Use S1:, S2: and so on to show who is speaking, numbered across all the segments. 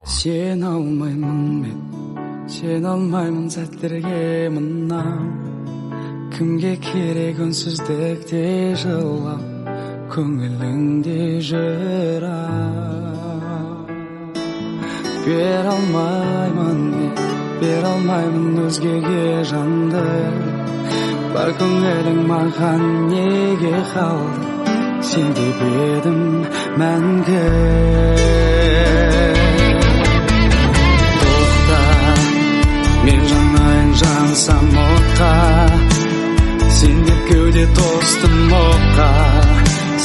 S1: Sen almayman men, sen almayman zatlarga minnam. Kimge kerek unsuzlikde жылап, көңіліңде жырап. Бер алмаймын мен, бер алмаймын өзгеге жанды. Бар көңілің маған неге қалды, сен деп едім мәңгі. Мен жанайын жансам отқа, сен деп кеуде тостым оққа,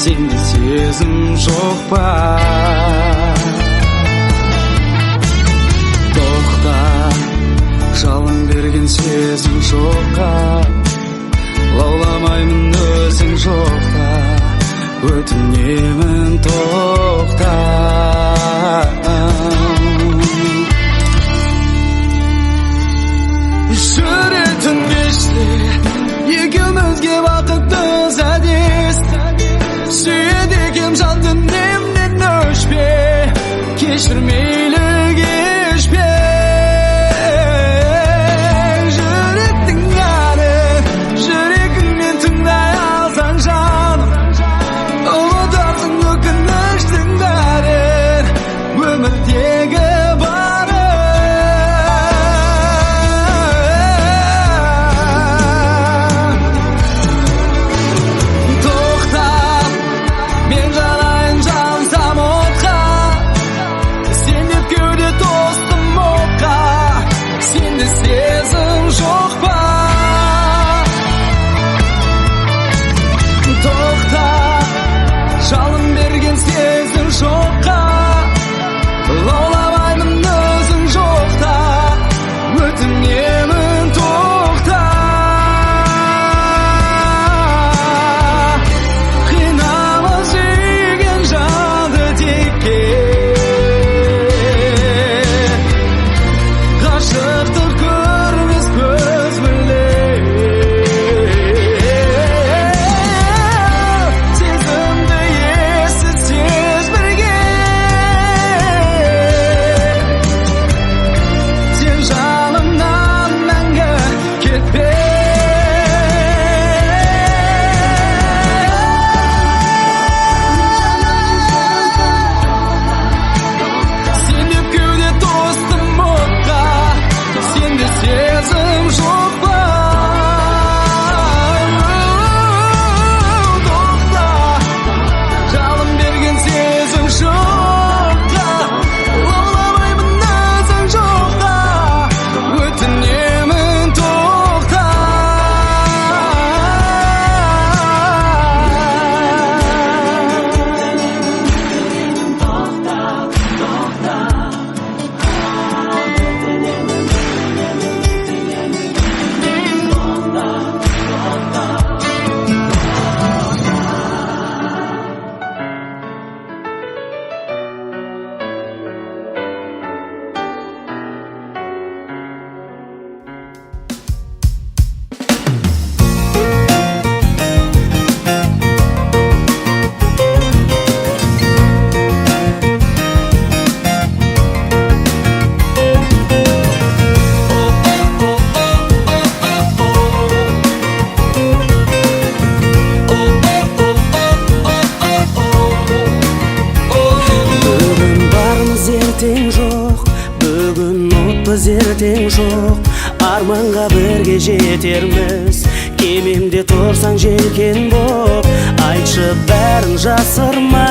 S1: сенде сезім жоқ па? Тоқта, жалын берген сезім жоққа, лауламаймын өзің жоқта, өтінемін тоқта. Жүретін кеште екеумізге бақытты сәдес, сүйеді екем жан дүниемнен өшпе, кешір мейлі кешпе. Жүректің әні жүрегіңмен тыңдай алсаң жаным, ұмытасың өкініштің бәрін, өмірдегі ертең жоқ, арманға бірге жетерміз. Кемемде тұрсаң желкен боп, айтшы бәрін жасырма,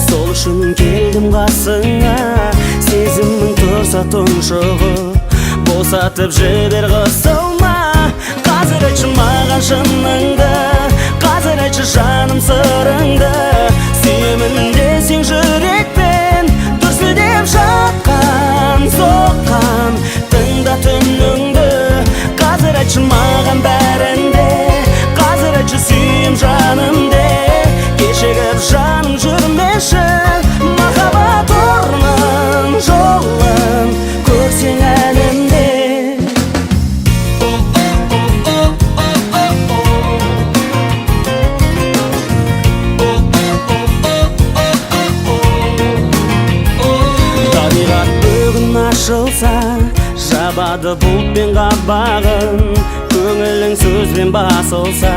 S1: сол үшін келдім қасыңа. Сезімің тұрса тұншығып, босатып жібер қысылма. Қазір айтшы маған шыныңды, қазір айтшы жаным сырыңды. Сүйемін десең жүрекпен дүрсілдеп жатқан, соққан тыңда түніңді. Қазір айтшы маған бәрінде, қазір айтшы сүйем жанымде. Кешігіп жаным жүрмеші, махаббат орнын жолын көрсең әлемде. ашылса, жабады бұлтпен қабағын. Көңілің сөзбен басылса,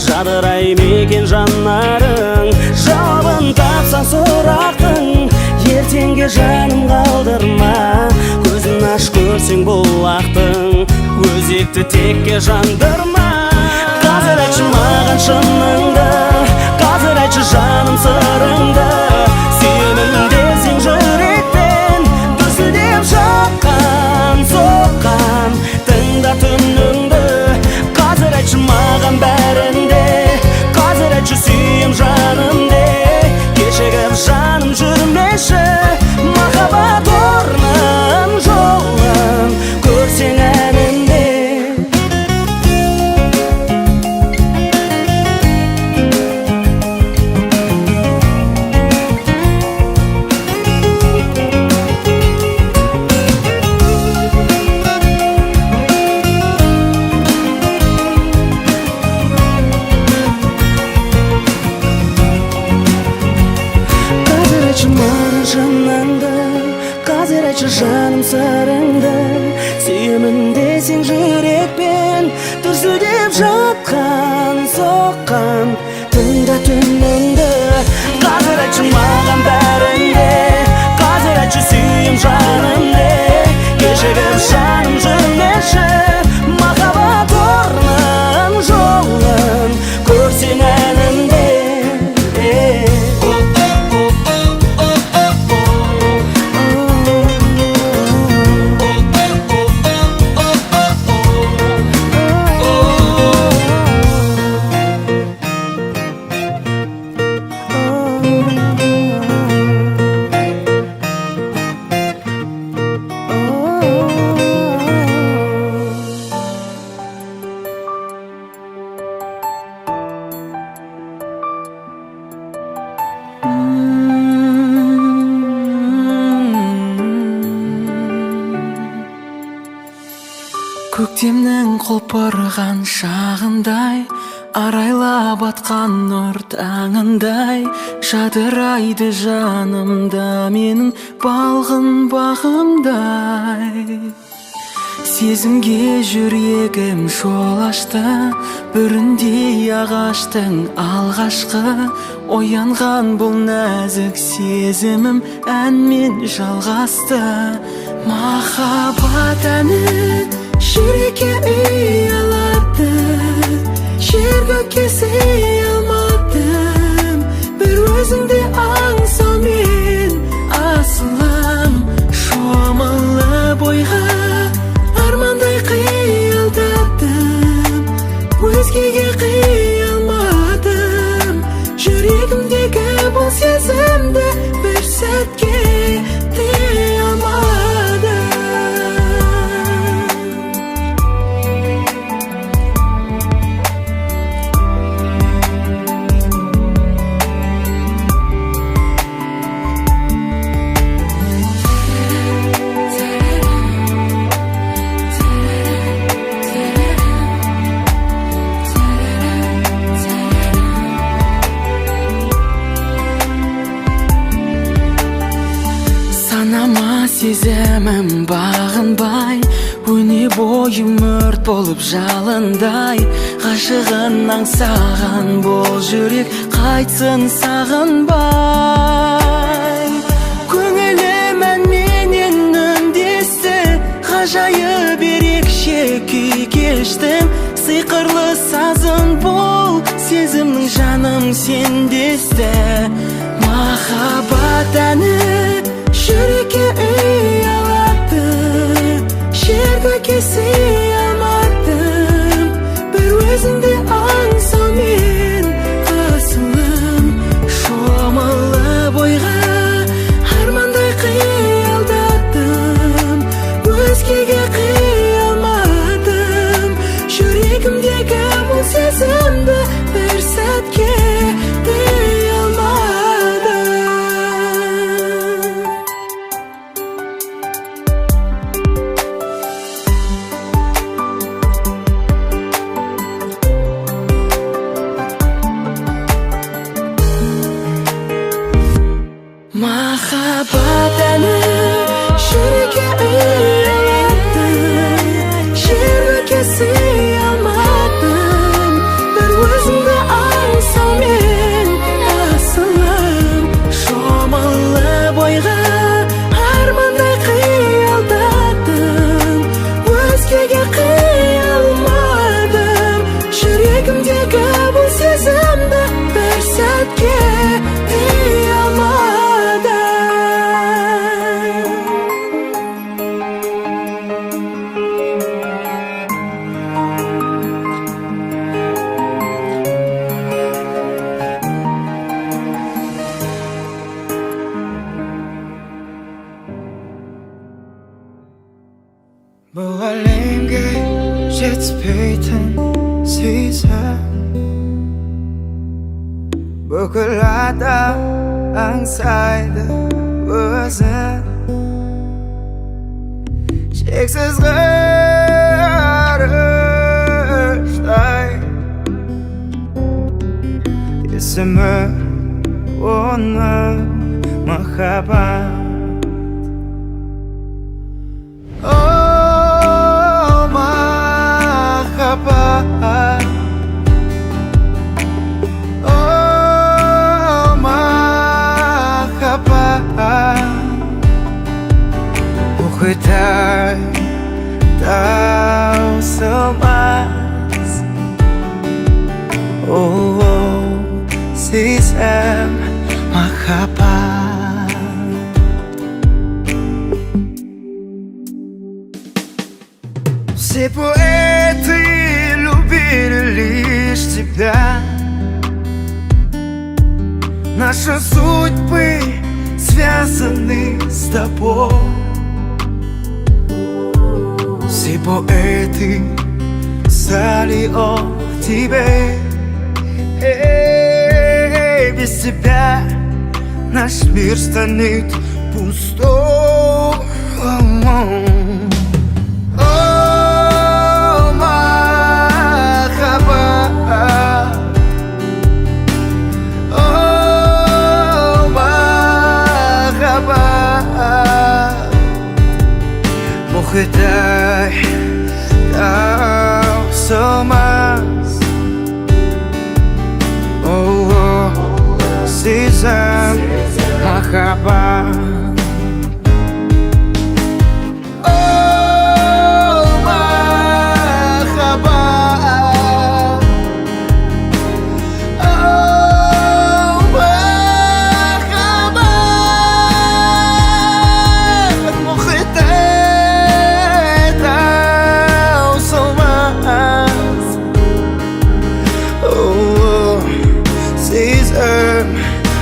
S1: жадырай мекен жанарың. Жауабын тапсаң сұрақтың, ертеңге жаным қалдырма. Көзін аш көрсең бұл ақтың, өзекті текке жандырма. Қазір айтшы маған шыныңды, қазір айтшы жаным сырыңды. Сүйемін десең жүрекпен, дүрсілдеп жатқан, соққан тыңда түніңді. Қазір айтшы маған бәрінде, қазір айтшы сүйем жаным де. Кешігіп жаным жүрмеші, махаббат орнын жолын көрсең әнінде. Қазір айтшы жаным сырыңды, сүйемін десең жүрекпен, дүрсілдеп жатқан, соққан тыңда түніңді. Қазір айтшы маған бәрінде, қазір айтшы сүйем жаным де. Кешігіп жаным жүрмеші, махаббат орнын жолын көрсең әнінде.
S2: Көктемнің құлпырған шағындай, арайлап атқан нұр таңындай, жадырайды жанымда менің балғын бағымдай. Сезімге жүрегім жол ашты, бүріндей ағаштың алғашқы. Оянған бұл нәзік сезімім әнмен жалғасты. Махаббат әні жүрекке үй алады, жер көкке сый алмадым. Бір өзіңді аңсаумен асылым, шомылы бойға армандай қиялдадым. Өзгеге қия алмадым, жүрегімдегі бұл сезімді бір сәтке тыя алмадым. Санама сезімім бағынбай, өне бойым өрт болып жалындай. Ғашығын аңсаған бұл жүрек қайтсын сағынбай. Көңілім әнменен үндесті, ғажайып ерекше күй кештім. Сиқырлы сазын бұл сезімнің жаным сендесті. Махаббат әні жүрекке үй алады, жер көкке сый алмадым. Бір өзіңді аңсаумен асылым, шомылы бойға армандай қиялдадым. Өзгеге қия алмадым, жүрегімдегі бұл сезімді бір сәтке тыя алмадым. бұл әлемге жетпейтін сезім, бүкіл адам аңсайды өзін. Шексіз ғарыштай есімі оның махаббат. О, махаббат, о, махаббат, мұхиттай таусылмас. О, сезім махаббат. Все поэты любили лишь тебя. Наши судьбы связаны с тобой. Все поэты писали о тебе. Без тебя наш мир станет пустой. О, махаббат, о, махаббат, мұхиттай таусылмас. О, сезім махаббат.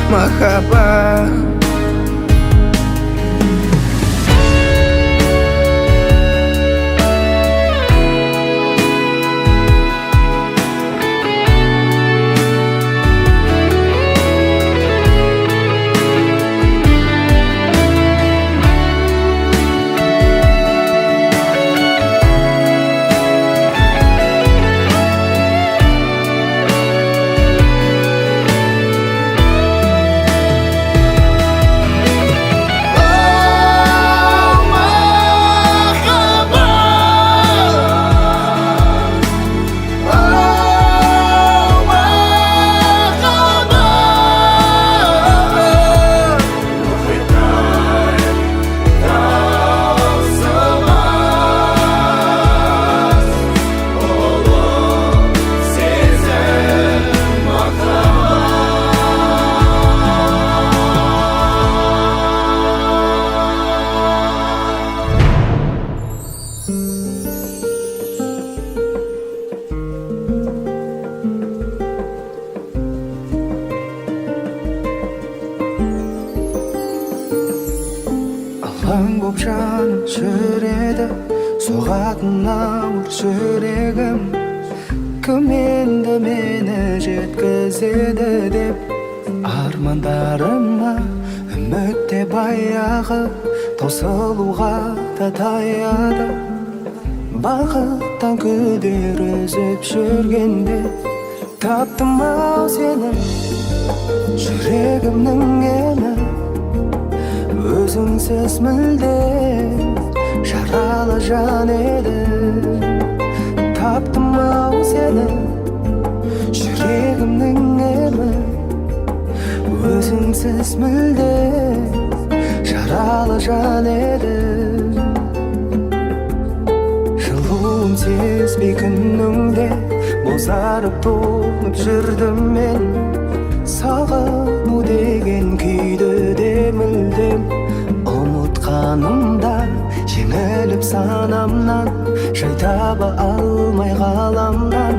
S2: Махаббат. Алаң боп жаным жүреді, соғатын ауыр жүрегім. Кім енді мені жеткізеді деп армандарыма үмітте баяғы таусылуға да таяды. Бақыттан күдер үзіп жүргенде таптым ау сені, жүрегімнің емі. Өзіңсіз мүлде жаралы жан еді. Таптым ау сені, жүрегімнің емі. Өзіңсіз мүлде жаралы жан еді. Жылуын сезбей күніңде бозарып толып жүрдім мен. Сағыну деген күйді де мүлдем ұмытқанымда, жеңіліп санамнан, жай таба алмай ғаламдан.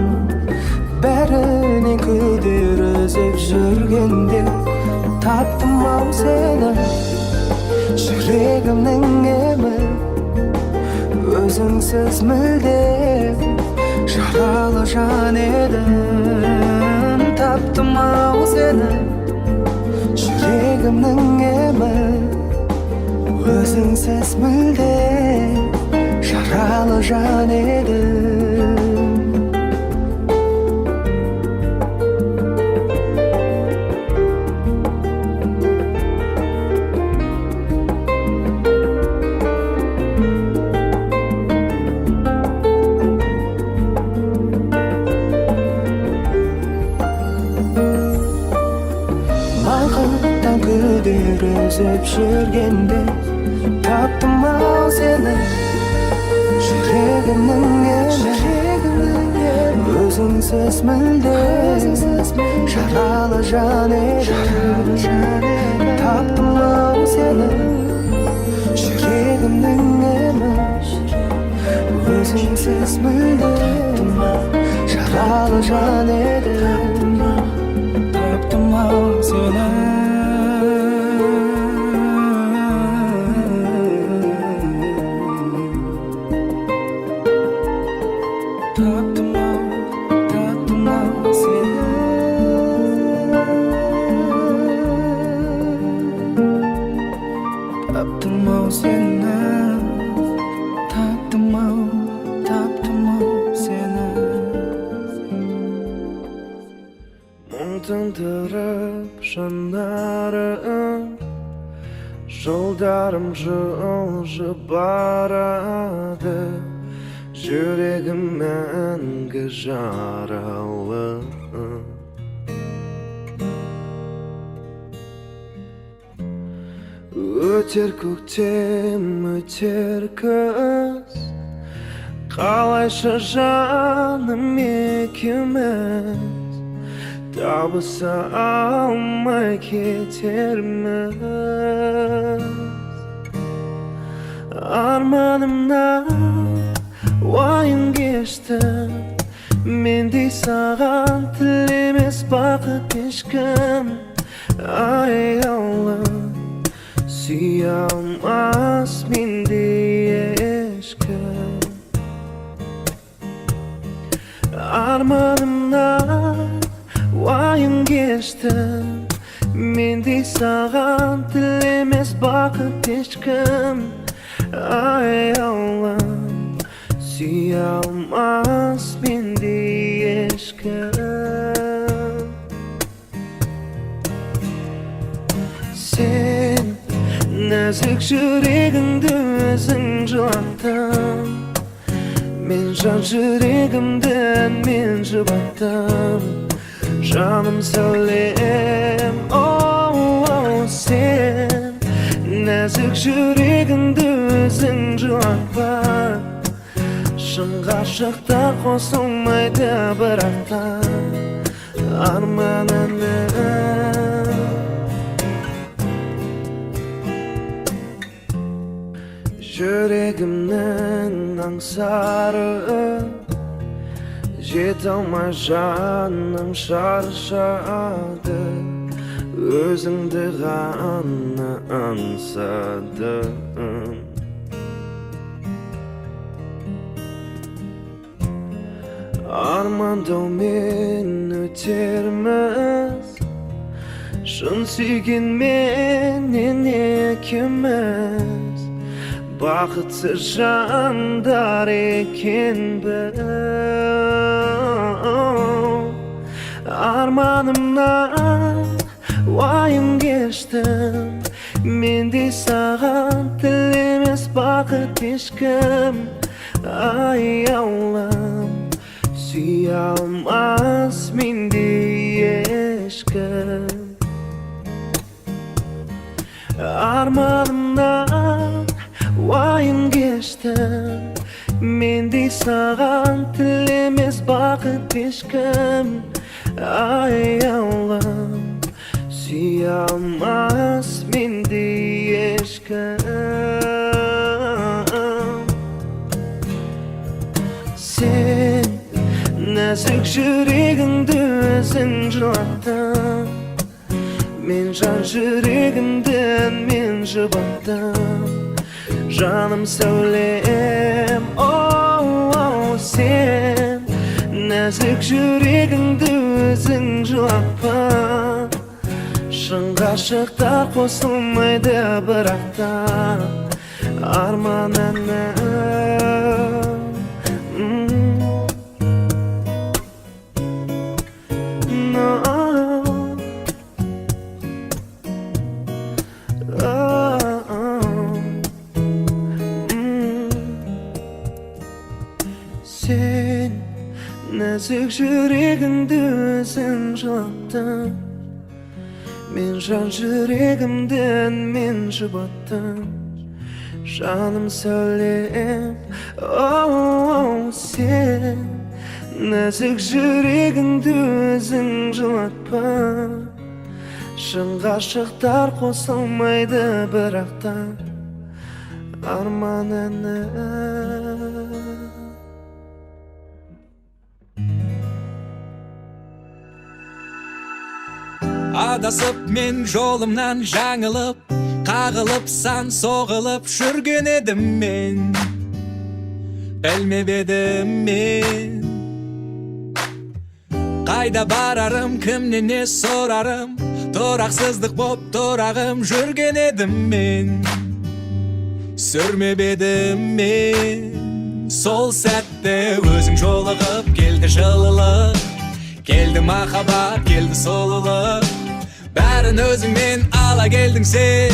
S2: Бәрінен күдер үзіп жүргенде таптым ау сені, жүрегімнің емі. Özüңsiz mülde Şaralı can edim Taptım-ау seni Жүрегімнің емі Өзіңсіз мүлде Жаралы жан едім Бақыттан күдер үзіп жүргенде Таптым-ау сені Жүрегімнің емі Өзіңсіз мүлде Жаралы жан едім Таптым-ау сені Жүрегімнің емі Өзіңсіз мүлде Жаралы жан едім Таптым-ау сені Таптым-ау сені Таптым-ау сені Таптым-ау сені Мұң тындырып жанарым Жолдарым жылжып барады Жүрегім мәңгі жаралы Өтер көктем, өтер күз Қалайша жаным екеуміз Табыса алмай кетерміз Арманымнан уайым кештім Мендей саған тілемес бақыт ешкім Аяулым сүйе алмас мендей ешкім Арманымнан уайым кештім Мендей саған тілемес бақыт ешкім Аяулым сүйе алмас мендей ешкім Сен нәзік жүрегіңді өзің жылаттың Мен жан жүрегімді мен жұбаттым Жаным сәулем, оу, сен Нәзік жүрегіңді өзің жылатпа Шын ғашықтар қосылмайды бірақта Армананы Жүрегімнің аңсары Жете алмай жаным шаршады Өзіңді ғана аңсадым Армандаумен өтерміз Шын сүйгенменен екеуміз Бақытсыз жандар екенбіз Арманымнан уайым кештім Мендей саған тілемес бақыт ешкім Аяулым сүйе алмас мендей ешкім Арманымнан уайым кештім Мендей саған тілемес бақыт ешкім Аяулым сүйе алмас мендей ешкім Сен нәзік жүрегіңді өзің жылаттың Мен жан жүрегімді мен жұбаттым Жаным сәулем, Nazik yüreğimde özün жылатпа Шын ғашықтар қосылмайды бірақта Арманына Sen nazik yüreğimde özün жылаттың Мен жан жүрегімден мен жұбаттым Жаным сәулем Сен нәзік жүрегіңді өзің жылатпа Шын ғашықтар қосылмайды бірақта Арманына
S3: Adasıp men жолымнан жаңылып Қағылып сан соғылып жүрген едім мен Білмеп едім мен Қайда барарым, кімнен не сорарым Тұрақсыздық боп тұрағым жүрген едім мен Сүрмеп едім мен Сол сәтте өзің жолығып келді жылылық Келді махаббат, келді солылық Бәрін өзіңмен ала келдің сен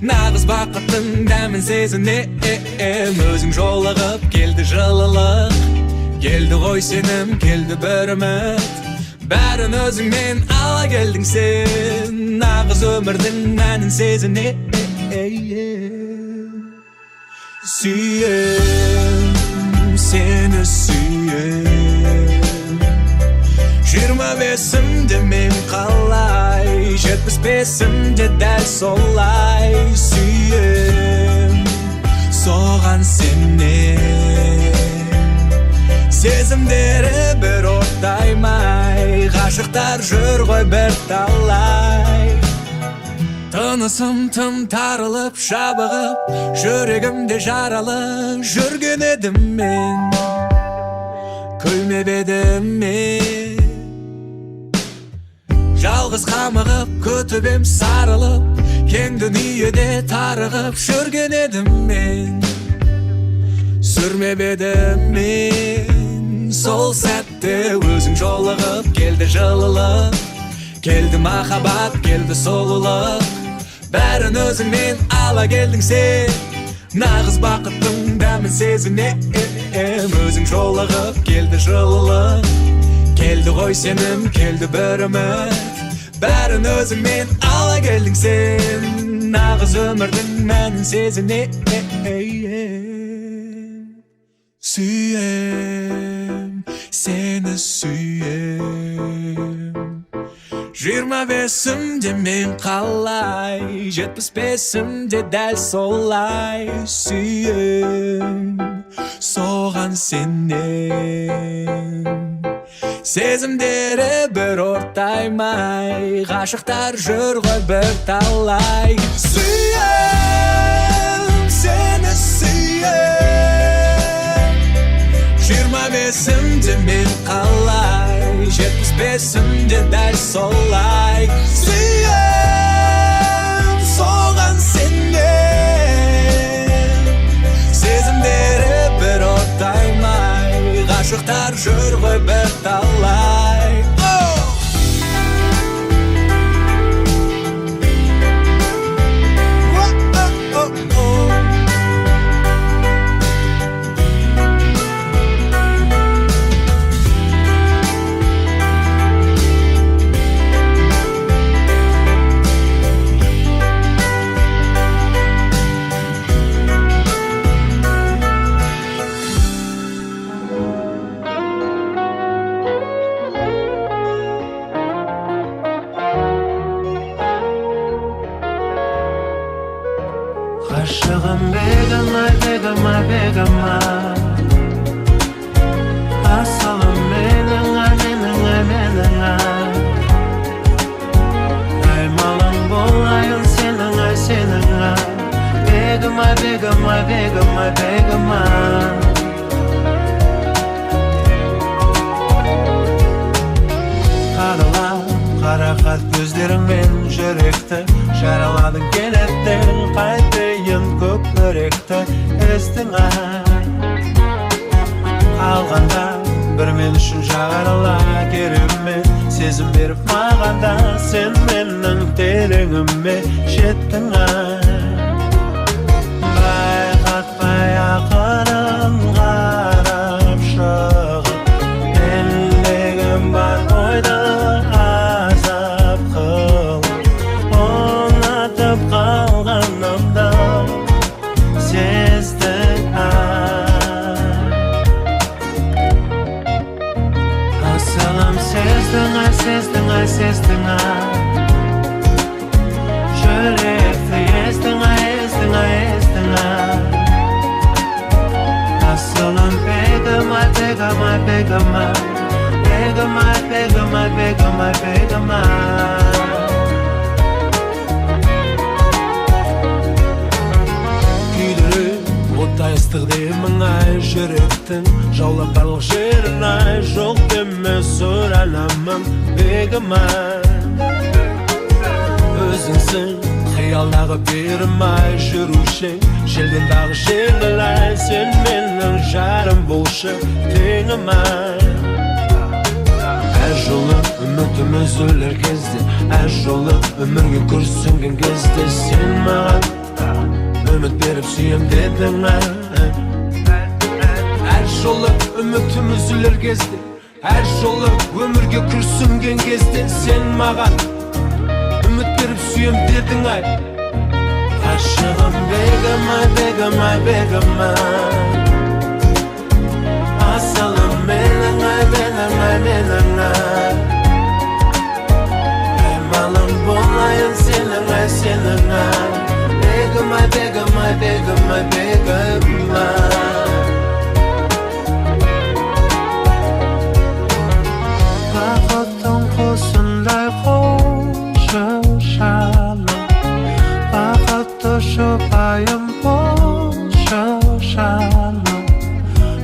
S3: Нағыз бақыттың дәмін сезінем Өзің жолығып келді жылылық Келді ғой сенім, келді бір үміт Бәрін өзіңмен ала келдің сен Нағыз өмірдің мәнін сезінем Сүйем, сені сүйем 25-імде мен қалай 75-імде дәл солай Сүйем, соған сенем Сезімдері бір ортаймай Ғашықтар жүр ғой бір талай Тынысым тым тарылып, жабығып Жүрегімде жаралы жүрген едім мен Күлмеп едім мен Жалғыз қамығып, көтібем сарылып Кең дүниеде тарығып жүрген едім мен Сүрмеп едім мен Сол сәтте өзің жолығып келді жылылық Келді махаббат, келді солылық Бәрін өзіңмен ала келдің сен Нағыз бақыттың дәмін сезінем Өзің жолығып келді жылылық Келді ғой сенім, келді бір үміт Бәрін өзіңмен ала келдің сен Нағыз өмірдің мәнін сезінем Сүйем, сені сүйем 25-імде мен қалай 75-імде дәл солай Сүйем, соған сенем Сезімдері бір ортаймай Ғашықтар жүр ғой бір талай Сүйем, сені сүйем 25-імде мен қалай 75-імде дәл солай Сүйем, соған сенем Сезімдері бір ортаймай Ғашықтар жүр ғой бір талай
S2: Ғашығым бегімай, бегімай, бегімай Асылым менің, менің, менің Аймалың болайын сенің, сенің Бегімай, бегімай, бегімай, бегімай Bakat gözleringmen yürekte Jaraladın kenettin Kaytayın köklerekte Estin Kalganda bir men üçün jarala Kerime sezim berip mağanda Sen menning terengime jettin Baygatpay akırın garap şığıp Ellegim bar oyda azap kılıp Onatıp kalganımda sezdin Asılım sezdin sezdin Yürekte ezdin Asılım begimay Küydürü Otay ıstık deymin ay Yürektin Jawlap barlık jerin ay Жоқ deme soralamam begimay Özünsün Xiyaldağı berimay Jürüşün Jelden dağı şengilay Sen menning jarım bolşu Tenimay Her jolu ümitimiz öler kezde Her jolu ömürge kürsüngen kezde Sen mağan ümit berip suyam dedin Her jolu ümitimiz öler kezde Her jolu ömürge kürsüngen kezde Sen mağan ümit berip suyam dedin Aşığım begimay Asılım menning Emalım bolayın senin Begimay Bakıttın kusunday koşuşalım Bakıttı şu payım boşuşalım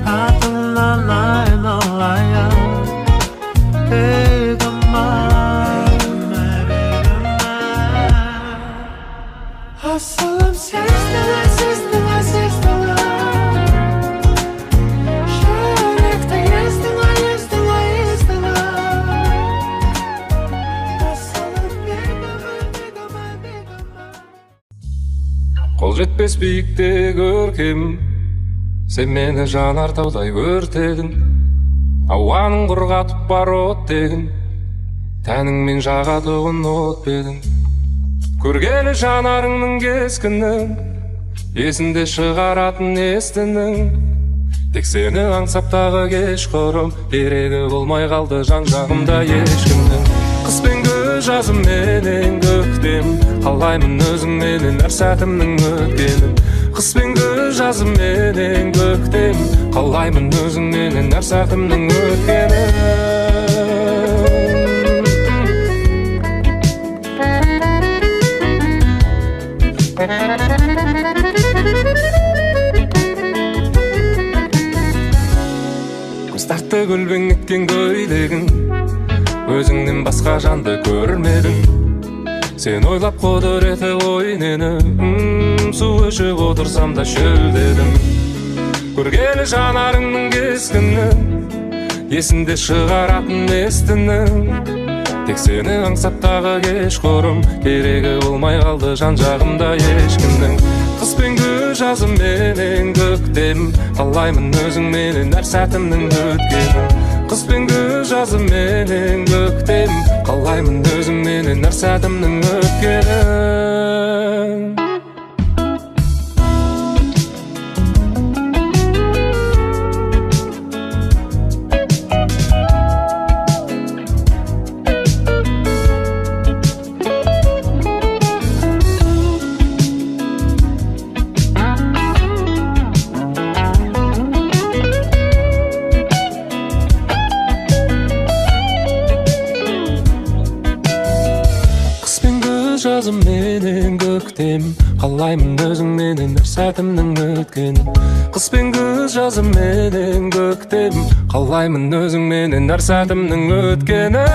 S2: Adından aynalayım Begimay Asılım sezdin Yürekte ezdin Asılım begimay
S4: Kol жетпес биікте көркем Sen meni жанартаудай өртедің Ауаның құрғатып бар оттегін Тәніңмен жағатұғын от бедің Көргелі жанарыңның кескінін Есінде шығаратын естінің Тек сені аңсаптағы кешқұрым Керегі болмай қалды жан-жағымда ешкімнің Қыс пен күз жазым менен көктем Қалаймын өзіңменен әр сәтімнің өткенін Қыс пен күз жазым менен көктем Қалаймын өзіңменен әр сәтімнің өткенін Көз тартты көлбең еткен көйлегің Өзіңнен басқа жанды көрмедің Сен ойлап құдіреті ойнені Су ішіп отырсам да шөлдедім Көргелі жанарыңның кескінін Есінде шығаратын естінің Тек сені аңсаптағы кешқұрым Керегі болмай қалды жан-жағымда ешкімнің Қыс пен күз жазым менен көктем Қалаймын өзіңменен әр сәтімнің өткенін Қыс пен күз жазым менен көктем Қалаймын өзіңменен әр сәтімнің өткенін жазым менен көктем Қалаймын өзіңменен әр сәтімнің өткенін Қыс пен күз жазым менен көктем Қалаймын өзіңменен әр сәтімнің өткенін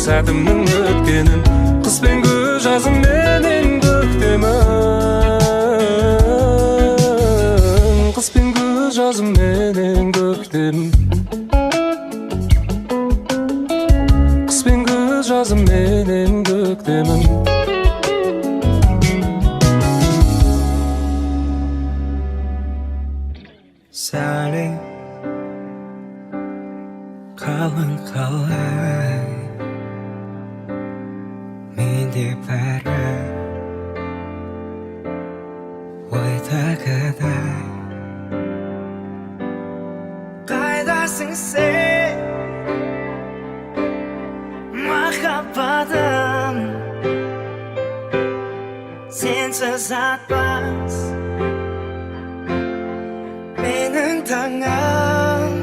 S4: saatimning o'tganin qiz ben kuz yazım menen köktemin qiz ben kuz yazım menen köktemin qiz ben kuz yazım menen köktemin
S3: Sally kalın kalay mende para oyda kadar
S1: Kaydasın sen Mahabbatim Sensiz atmaz Mening tangim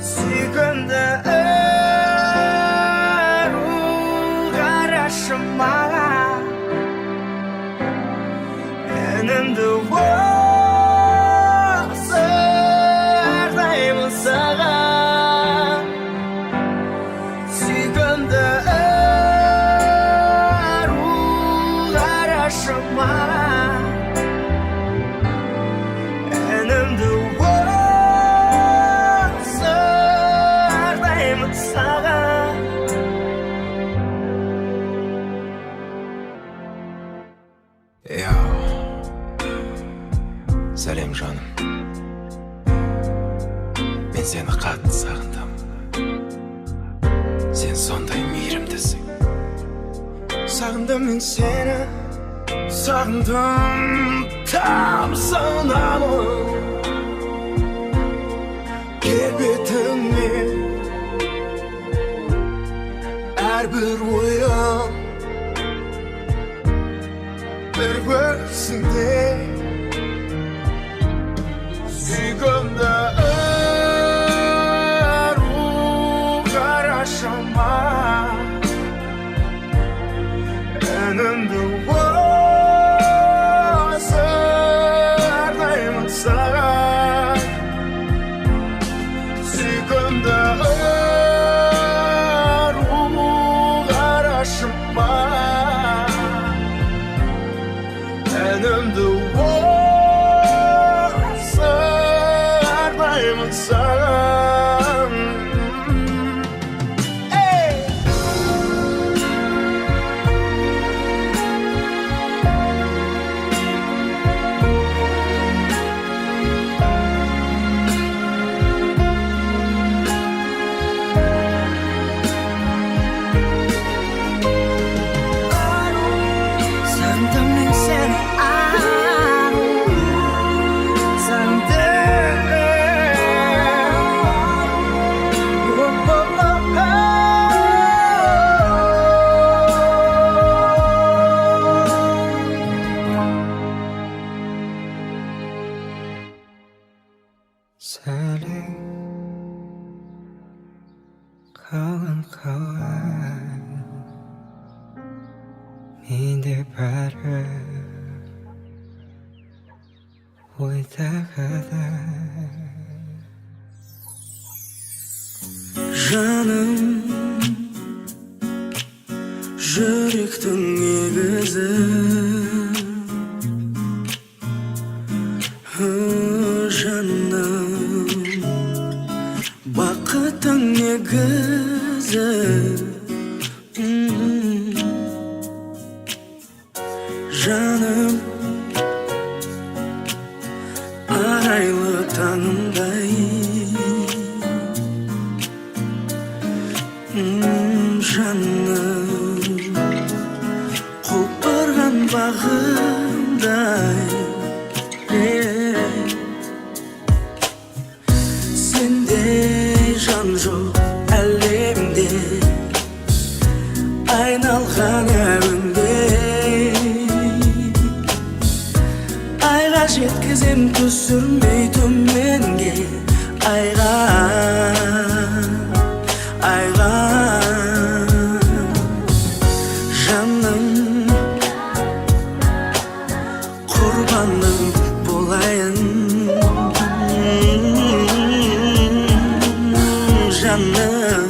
S1: Suygunda qarashim manga Enimdi sardayman sagan Suygunda qarashim manga Enimdi sardayman sagan
S3: Ya Salam canım. Ben seni katı sağındım. Sen sonday meyrimdesin.
S1: Sağındım men seni Sağındım tam sağınamın Kelbetimni Her bir uyan Bir görsünde Suygunda qarashima Enimdi sardayman sagan Suygunda qarashima Enimdi sardayman sagan Hey! Sağındım men seni
S3: Sally kalın kalay mende para oyda kadar
S1: Жаным жүректің негізі Жаным бақыттың негізі Жаным арайлы таңымдай Жаным құлпырған бағымдай Сендей жан жоқ әлемде Айналған әуенге Айға жеткізем түсірмей төменге Айға Жаным құрбаның болайын Жаным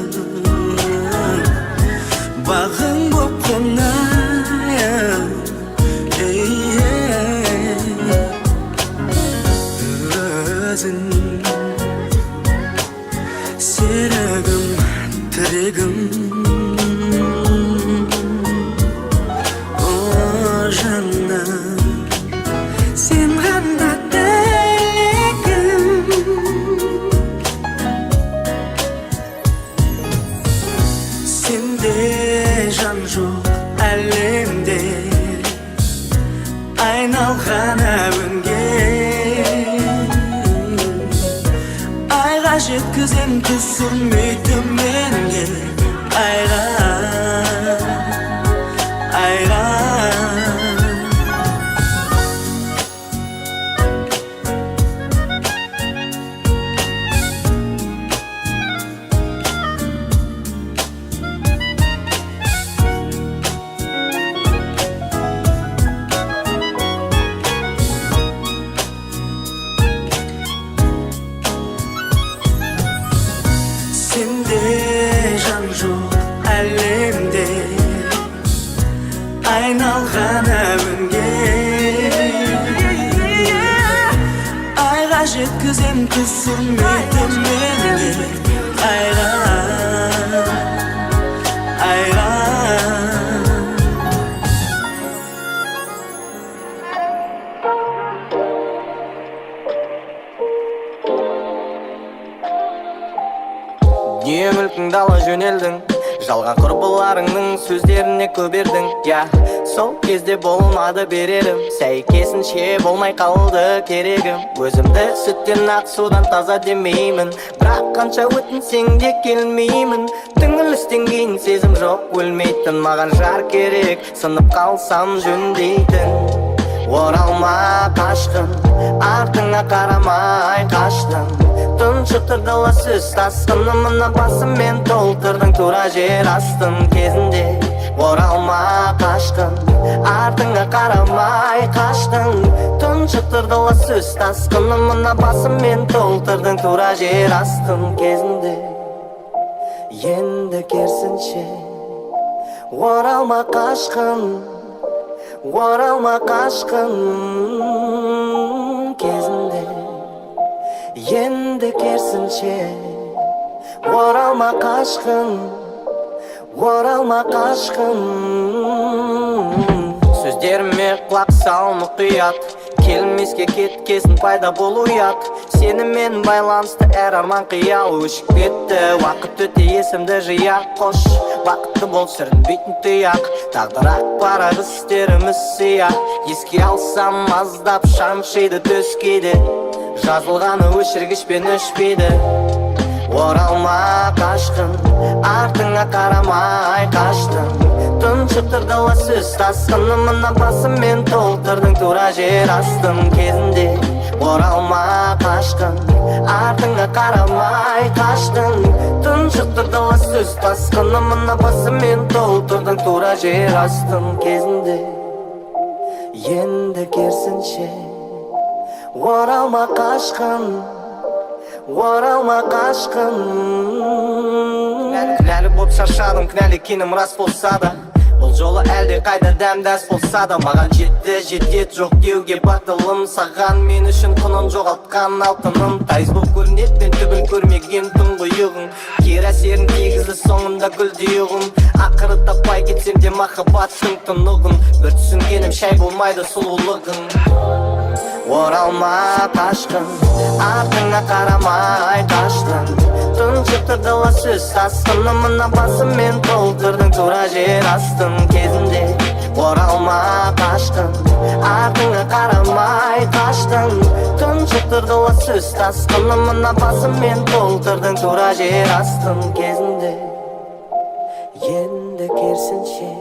S1: айналған әуенге айға жеткізем түсірмей төменге айға айналған әуенге айға жеткізем түсірмей төменге айға
S5: Дүние мүлкіңді ала жөнелдің, жалған құрбыларыңның сөздеріне көнбедің. Сол кезде болмады берерім, сәйкесінше болмай қалды керегім. Өзімді сүттен ақ судан таза демеймін, бірақ қанша өтінсең де келмеймін. Түңілістен кейін сезім жоқ өлмейтін, маған жар керек, сынып қалсам жөндейтін. Оралма қашқын, артыңа қарамай қаштың. Тұншықтырды ласыз тасқынымына басыммен толтырдың тура жер астын кезінде. Оралма қашқын, артыңа қарамай қаштың. Тұншықтырды ласыз тасқынымына басыммен толтырдың тура жер астын кезінде. Енді керісінше оралма қашқын, оралма қашқын кезінде. Енді керісінше оралма қашқын, оралма қашқын. Сөздеріме құлақ сал мұқият, келмеске кеткесін пайда болу ұят. Сенімен байланысты әр арман қиял өшіп кетті. Уақыт өте есімді жия қош, бақытты бол сүрінбейтін тұяқ. Тағдыр ақ парақ істеріміз сия, еске алсам аздап шаншиды төс кейде. Жазылғаны өшіргішпен өшпейді. Оралма қашқын, артыңа қарамай қаштың. Тұншықтырды ласыз тасқынымына басыммен толтырдың тура жер астын кезінде. Оралма қашқын, артыңа қарамай қаштың. Тұншықтырды ласыз тасқынымына басыммен толтырдың тура жер астын кезінде. Енді керісінше оралма қашқын, оралма қашқын. Кінәлі боп шаршадым, кінәлі екенім рас болса да, бұл жолы әлде қайда дәмдәс болса да, маған жетет жоқ деуге батылым. Саған мен үшін құнын жоғалтқан алтыным. Тайыз боп көрінетін түбін көрмеген тұңғиығың, кері әсерін тигізді соңында гүлдейігім. Ақыры таппай кетсем де махаббаттың тұнығын, бір түсінгенім шай болмайды сұлулығың. Оралма қашқын, артыңа қарамай қаштың. Тұншықтырды ласыз тасқынымына басыммен толтырдың тура жер астын кезінде. Оралма қашқын, артыңа қарамай қаштың. Тұншықтырды ласыз тасқынымына басыммен толтырдың тура жер астын кезінде. Енді керісінше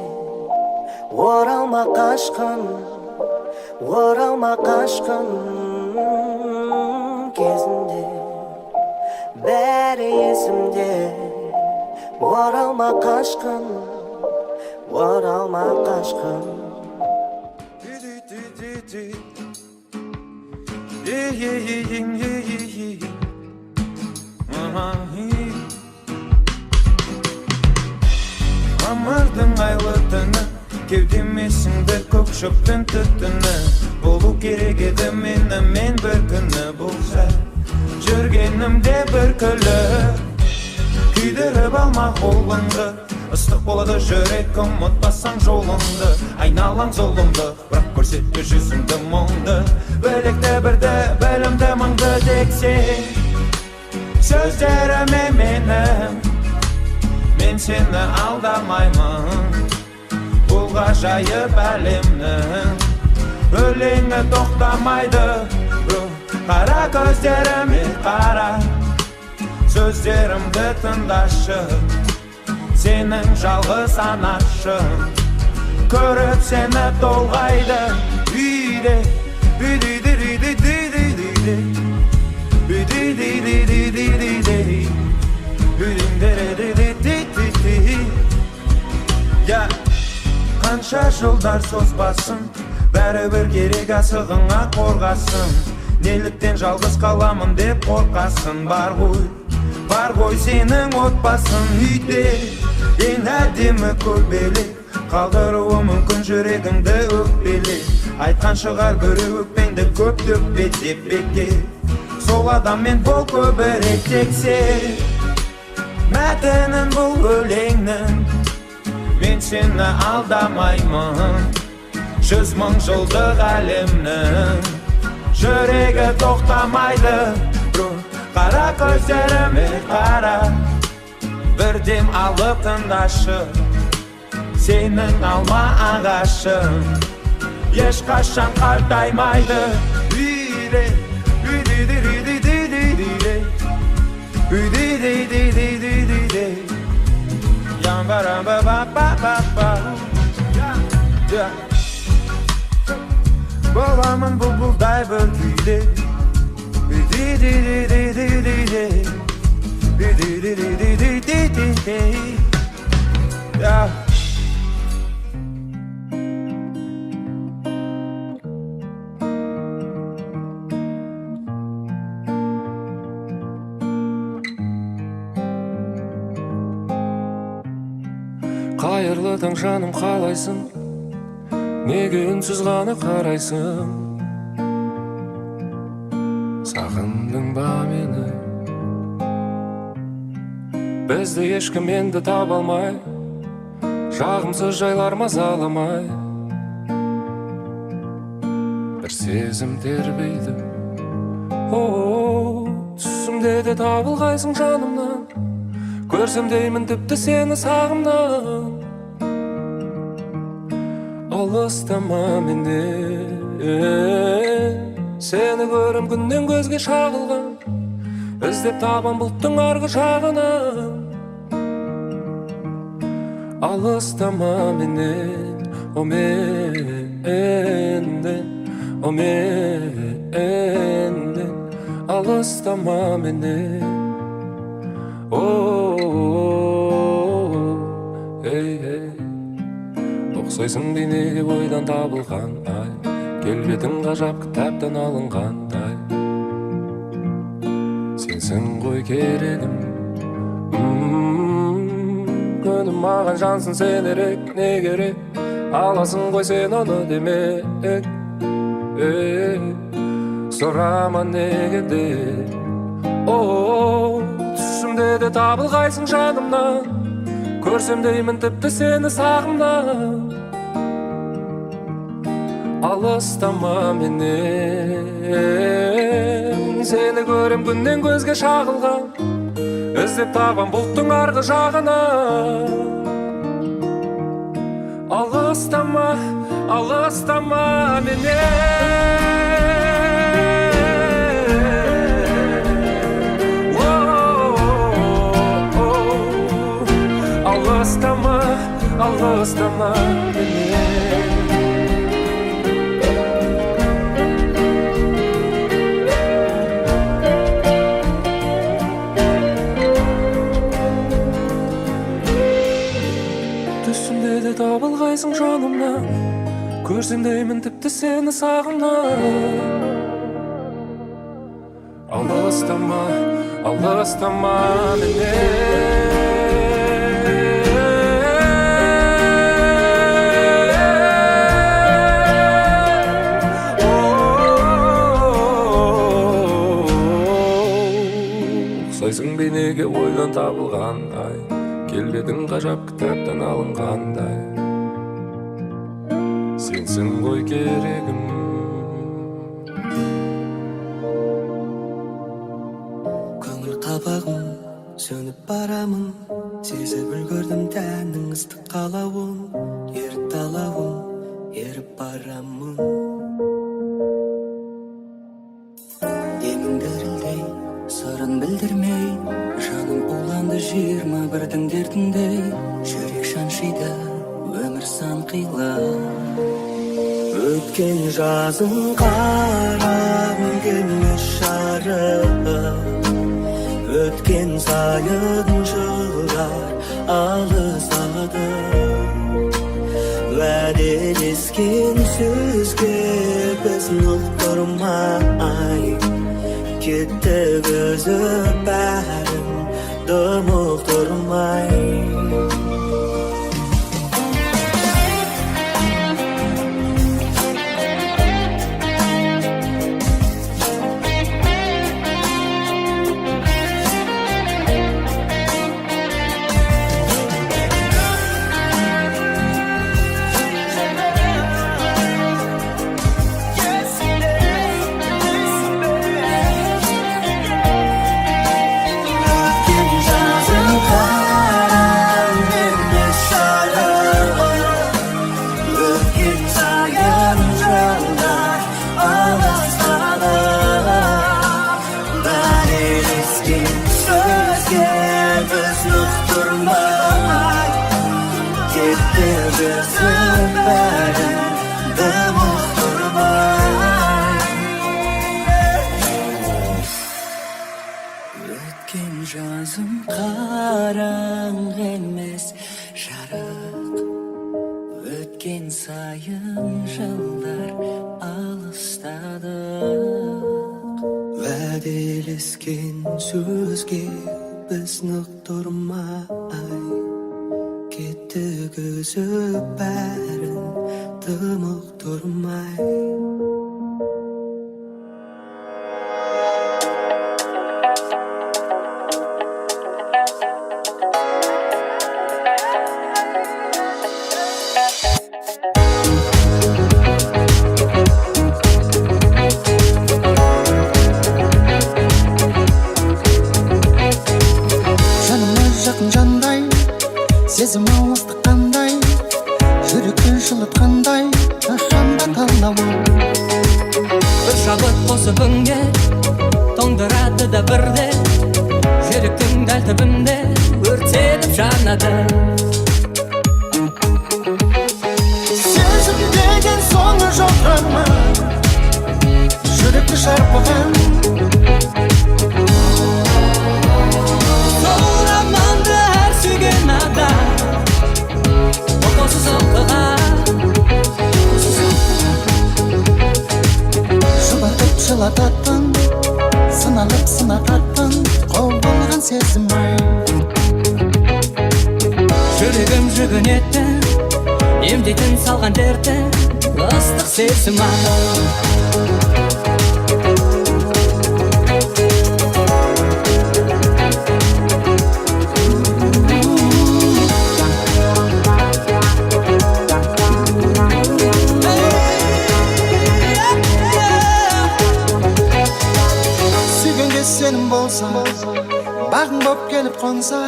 S5: оралма қашқын, оралма қашқын кезінде. Бәрі есімде, оралма қашқын, оралма қашқын.
S6: Мамырдың айлы түні, кеудемесіңді көк шөптің түтіні. Болу керек еді мен бір күні болса, жүргенімде бір күлі. Күйдіріп алма қолыңды, ыстық болады жүрек ұмытпасаң жолыңды. Айналаң зұлымды, бірақ көрсетпе жүзіңді мұңды. Білекті бірді, білімді мұңды дексең, сөздеріме менің, мен сені алдамаймын. Бұл ғажайып әлемнің өлеңі тоқтамайды қара көздеріме қара сөздерімді тыңдашы сенің жалғыз анашың көріп сені толғайды үйде қанша жылдар созбасын бәрібір керек асығыңа қорғасын неліктен жалғыз қаламын деп қорқасың бар ғой сенің отбасың үйде ең әдемі көбелек қалдыруы мүмкін жүрегіңді өкпеле айтқан шығар біреу өкпеңді көп төкпе деп беке сол адаммен бол көбірек тексе мәтінін бұл өлеңнің мен сені алдамаймын 100 мың жылдық әлемнің жүрегі тоқтамайды қара көздеріме қара бір дем алып тыңдашы сенің алма ағашың ешқашан қартаймайды боламын бұлбұлдай бір күйде
S4: Қайырлы таң жаным қалайсың неге үнсіз ғана қарайсың сағындың ба мені бізді ешкім енді таба алмай жағымсыз жайлар мазаламай бір сезім тербейді түсімде де табылғайсың жанымнан көрсем деймін тіпті сені сағымнан алыстама менен сені көрем күннен көзге шағылған іздеп табам бұлттың арғы жағынан алыстама менен о менден алыстама менен ұқсайсың бейнеге ойдан табылғандай келбетің ғажап кітаптан алынғандай сенсің ғой керегім күнім маған жансың сен ерек не керек аласың ғой сен оны демек сұрама неге де түсімде де табылғайсың жанымнан көрсем деймін тіпті сені сағымнан алыстама менен сені көрем күннен көзге шағылған іздеп табам бұлттың арғы жағынан алыстама менен алыстама менен түсімде де табылғайсың жанымнан көрсем деймін тіпті сені сағымнан алыстама менен ұқсайсың бейнеге ойдан табылғандай келбетің ғажап кітаптан алынғандай сенсің ғой керегім
S1: көңіл қабағым сөніп барамын сезіп үлгердім тәннің ыстық қалауын еріп талауын еріп барамын бірдің дертіндей жүрек шаншиды өмір сан қилы. Өткен жазым қарағым келмес жарық, өткен сайын жылдар алысады. Уәделескен сөзге біз ұқтырмай кетті үзіп бәрін дым ұқтырмай. Өткен жазым қараңғы емес жарық, өткен сайын жылдар алыстадық. Уәделескен сөзге біз нық тұрмай кеттік үзіп бәрін тым ұқтырмай.
S7: Сезім ауыздық қандай, жүректі жылытқандай, жаһанда талауы.
S8: Бір шабыт қосып үнге, тоңдырады да бірде, жүректің дәл түбінде өртеніп жанады.
S7: Сезім деген соңы жоқ ма, жүректі шарпыған. Жылататын, сыналып сынататын, қол болған сезім ай.
S8: Жүрегім жүгінетті, емдейтін салған дерті, ыстық сезім ай.
S7: Сенім болса, бағың боп келіп қонса,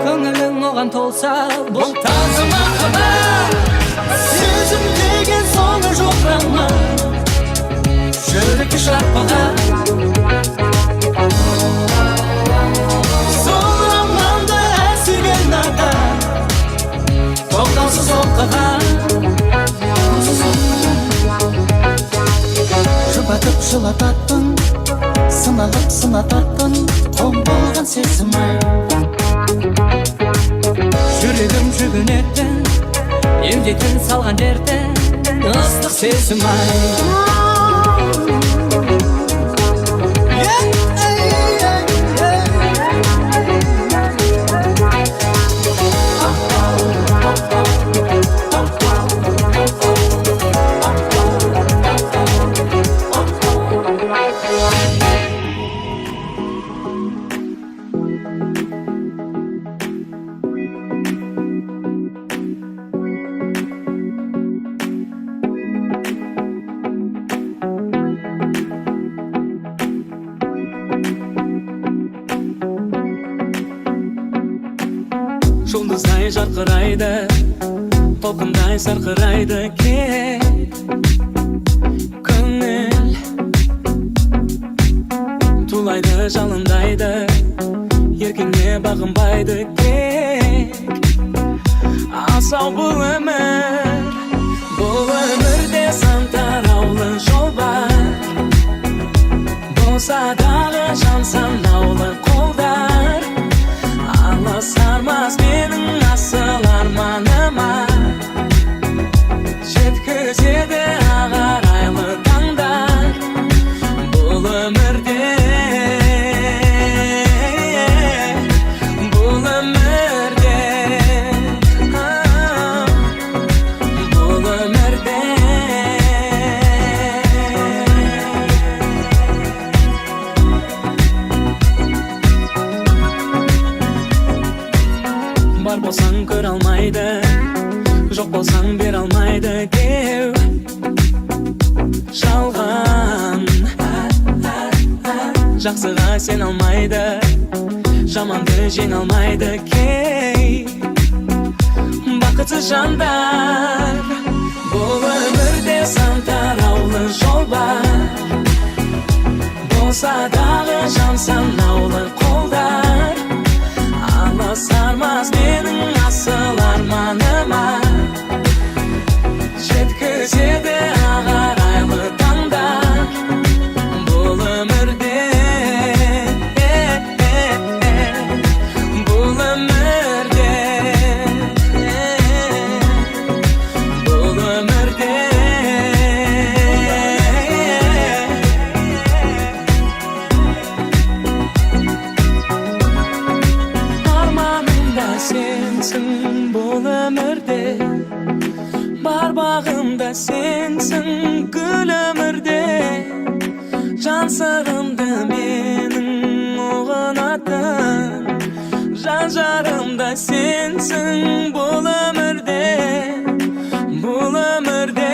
S8: көңілің оған толса, бұл таза махаббат.
S7: Сезім деген соңы жоқ ма, жүректі шарпыған. Сол романды әр сүйген адам тоқтаусыз оқыған. Жұбатып жылататын, сыналып сынататын, қол болған сезім ай.
S8: Жүрегім жүгінетті, емдейтін салған дерті, ыстық сезім ай. Жұлдыздай жарқырайды, толқындай сарқырайды кет. Көңіл тулайды, жалындайды, еркіңе бағынбайды кет. sağ bu ömürde san taraulы жол бар болса дағы жан санаулы қолдар алысармас менің асыл арманыма жеткізеді ағарайлы таңдар бұл өмірде бар болсаң көре алмайды жоқ болсаң бере алмайды деу жалған жақсыға сен алмайды жаманды жеңе алмайды кей бақытсыз жандар бұл өмірде сан тараулы жол бар болса дағы жан санаулы қолдар алысармас менің асыл арманыма жеткізеді ағарайлы таңдар бұл өмірде бұл өмірде бұл өмірде сенсің бұл өмірде бар бағымда сенсің гүл өмірде жан сырымды менің ұғынатын жан жарымда сенсің бұл өмірде бұл өмірде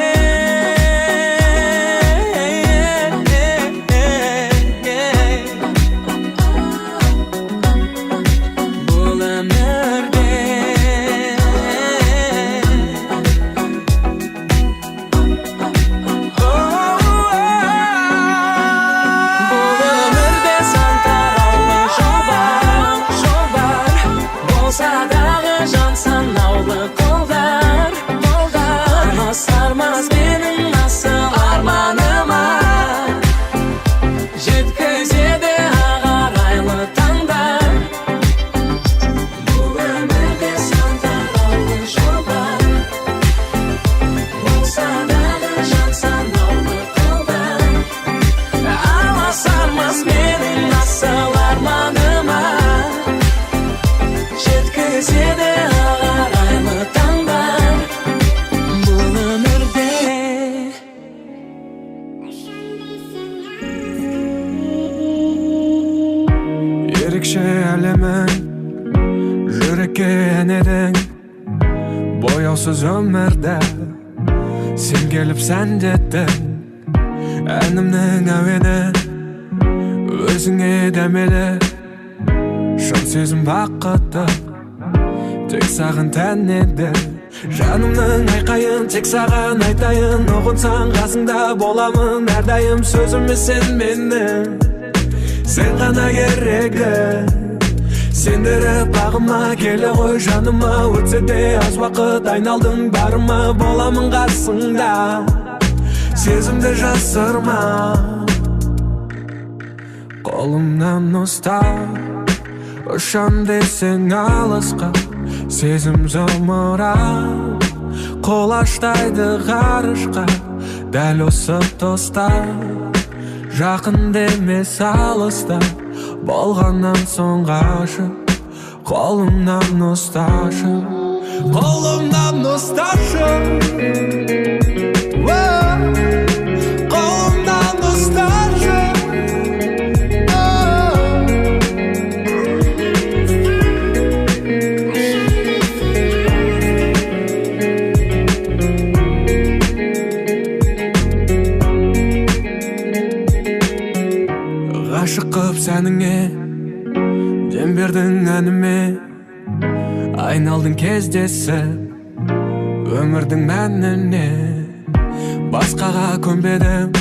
S6: ерекше әлемің жүрекке әнедің бояусыз өмірді сен келіп сәндеттің әнімнің әуені өзіңе дәмелі шын сезім бақытты тек саған тән еді жанымның айқайын тек саған айтайын ұғынсаң қасыңда боламын әрдайым сөзіме сен менің сен ғана керегі сендіріп бағыма келе ғой жаныма өтсе де аз уақыт айналдың барыма боламын қасыңда сезімді жасырма қолымнан ұстап ұшам десең алысқа сезім зымырап қол аштайды ғарышқа дәл осы тұста жақын емес алыста болғаннан соң ғашық қолымнан ұсташы қолымнан ұсташы қолымнан ұсташы ғашық қып сәніңе дем бердің әніме айналдың кездесіп өмірдің мәніне басқаға көнбедім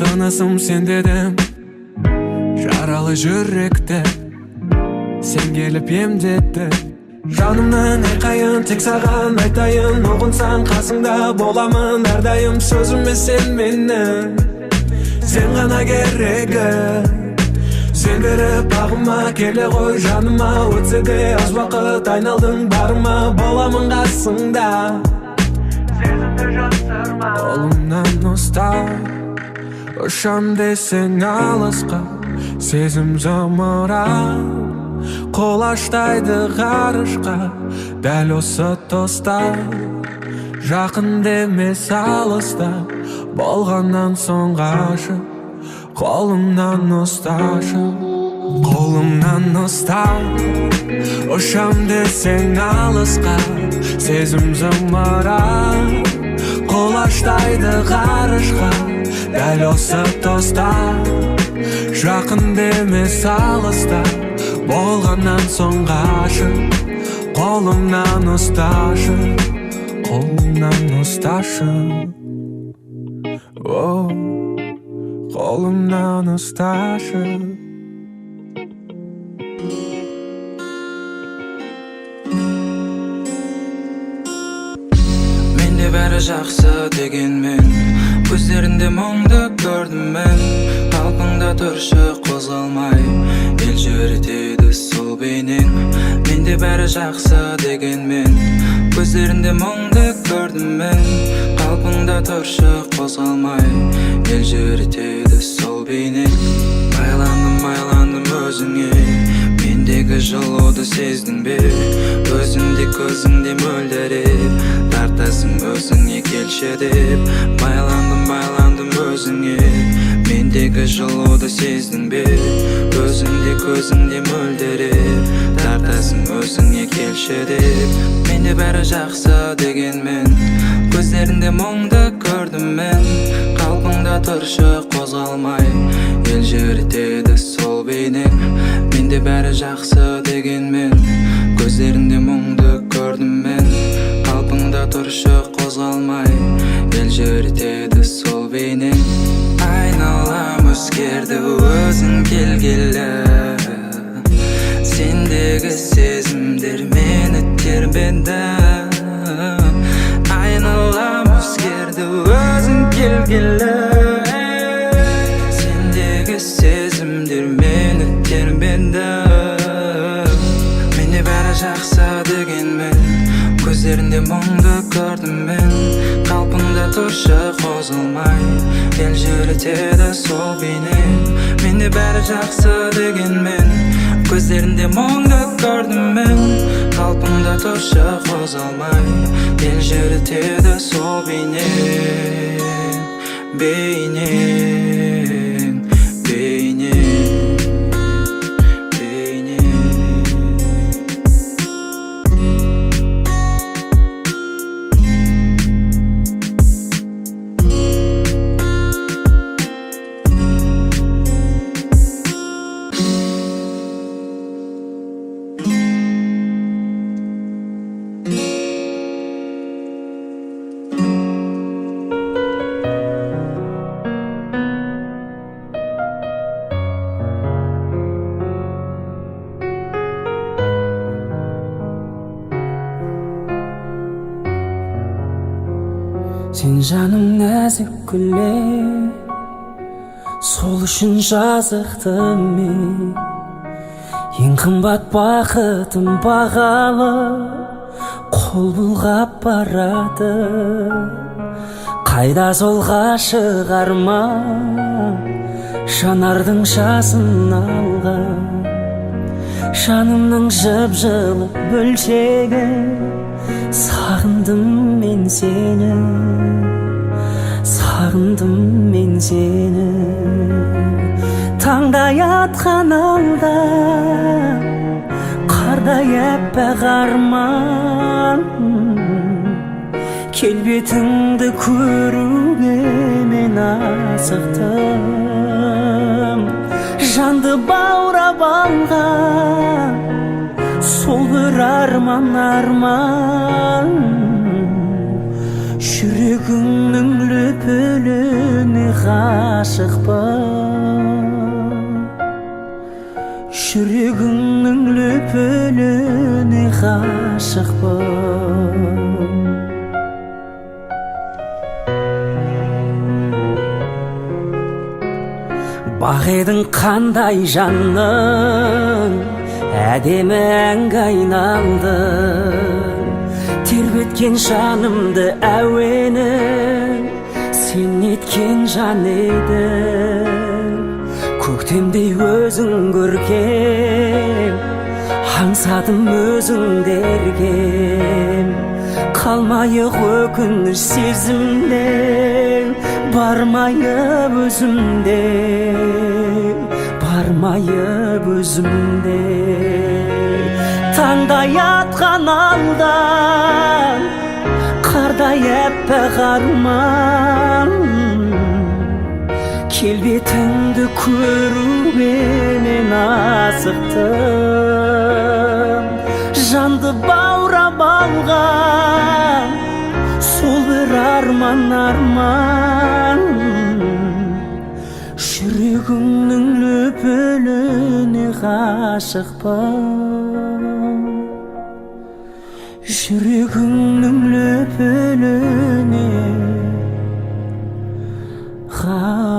S6: тынысым сен дедім жаралы жүректі сен келіп емдетті Жанымның айқайын тек саған айтайын, ұғынсаң қасыңда боламын әрдайым. Сөзіме сен менің, сен ғана керегі. Сен беріп бағыма келе ғой жаныма, өтсе де аз уақыт айналдың барыма, боламын қасыңда. Сезімді жасырма, қолымнан ұстап ұшам десең алысқа, сезім зымырап қолаштайды ғарышқа. Дәл осы тоста жақын демес алыста, болғаннан соң ғашық қолымнан ұсташы, қолымнан ұста. Ұшам десең алысқа, сезім зымырап қолаштайды ғарышқа. Дәл осы тоста жақын демес алыста, болғаннан соң ғашық қолымнан ұсташы, қолымнан ұсташы. Қолымнан ұсташы.
S9: Менде бәрі жақсы дегенмен, көздерінде мұңды көрдім мен. Қалпыңда тұршы қозғалмай, ел жүретеді сол бейнең. Менде бәрі жақсы дегенмен, көздерінде мұңды көрдім мен. Қалпыңда тұршы қозғалмай, ел жүретеді сол бейнең. Байландым өзіңе, мендегі жылуды сездің бе? Өзіңде көзіңде мөлдіреп, тартасың өзіңе келші деп. Байландым өзіңе, мендегі жылуды сездің бе? Өзіңде көзіңде мөлдіреп, тартасың өзіңе келші деп. Менде бәрі жақсы дегенмен, көздерінде мұңды көрдім мен. Қалпыңда тұршы қозғалмай, ел жүретеді сол бейнең. Менде бәрі жақсы дегенмен, көздерінде мұңды көрдім мен. Қалпыңда тұршы қозғалмай, ел жүретеді сол бейнең. Айналам өзгерді өзің келгелі, сендегі сезімдер мені тербеді. Айналам өзгерді өзің келгелі, сендегі сезімдер мені тербеді. Менде бәрі жақсы дегенмен, көздерінде мұңды көрдім мен. Қалпыңда тұршы қозғалмай, ел жүретеді сол бейнең. Менде бәрі жақсы дегенмен, көздерінде мұңды көрдім мен. Қалпыңда тұршы қозғалмай, ел жүретеді сол бейнең. Бейнең, бейнең, бейнең.
S8: Сен жаным нәзік гүле, сол үшін жазықтым мен. Ең қымбат бақытым бағалы, қол бұлғап барады. Қайда сол ғашық арман, жанардың жасын алған. Жанымның жып-жылы бөлшегі, сағындым мен сені, сағындым мен сені. Таңдай атқан алда, қардай әппақ арман. Келбетіңді көруге мен асықтым. Жанды баурап алған сол бір арман. Жүрегімнің лүпіліне ғашықпын.
S1: жүрегіңнің лүпіліне ғашықпын. Бақ едің қандай жанның, әдемі әнге айналдың. Тербеткен жанымды әуені, сен еткен жан едің. Көктемдей өзің көркем, аңсадым өзіңді еркем. Қалмайық өкініш сезімде, бармайып өзімде, бармайып өзімде. Таңдай атқан алдан, қардай әппақ арман. Келбетіңді көруменен асықтым. Жанды баурап алған сол бір арман. Жүрегіңнің лүпіліне ғашықпын. Жүрегіңнің лүпіліне ғашықпын.